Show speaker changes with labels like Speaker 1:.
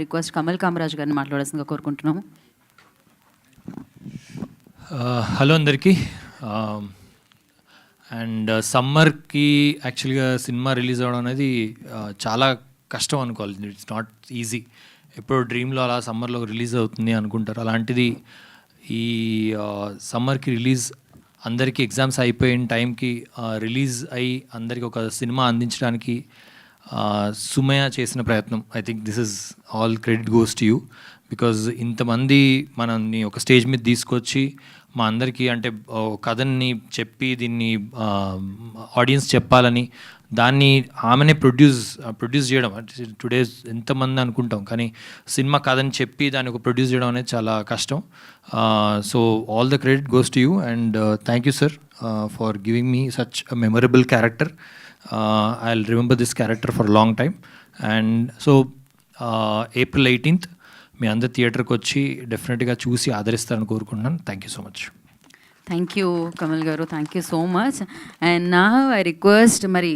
Speaker 1: Request Kamal Kamaraj గారిని మాట్లాడాల్సిందిగా కోరుకుంటున్నాము.
Speaker 2: హలో అందరికీ. అండ్ సమ్మర్కి యాక్చువల్గా సినిమా రిలీజ్ అవ్వడం అనేది చాలా కష్టం అనుకోవాలి. It's not easy. ఎప్పుడో డ్రీమ్లో అలా సమ్మర్లో రిలీజ్ అవుతుంది అనుకుంటారు. అలాంటిది ఈ సమ్మర్కి రిలీజ్, అందరికీ ఎగ్జామ్స్ అయిపోయిన టైంకి రిలీజ్ అయ్యి అందరికీ ఒక సినిమా అందించడానికి సుమయ చేసిన ప్రయత్నం. I think this is all credit goes to you. Because ఇంతమంది మనల్ని ఒక స్టేజ్ మీద తీసుకొచ్చి మా అందరికీ అంటే కథని చెప్పి దీన్ని ఆడియన్స్ చెప్పాలని దాన్ని ఆమెనే ప్రొడ్యూస్ చేయడం. టుడే ఎంతమంది అనుకుంటాం, కానీ సినిమా కథని చెప్పి దాన్ని ఒక ప్రొడ్యూస్ చేయడం అనేది చాలా కష్టం. So all the credit goes to you and thank you sir for giving me such a memorable character. I'll remember this character for a long time. And so April 18th మీ అందరు థియేటర్కి వచ్చి డెఫినెట్గా చూసి ఆదరిస్తారని కోరుకుంటున్నాను. Thank you so much.
Speaker 1: Thank you Kamal గారు, thank you so much. And నా ఐ రిక్వెస్ట్ మరి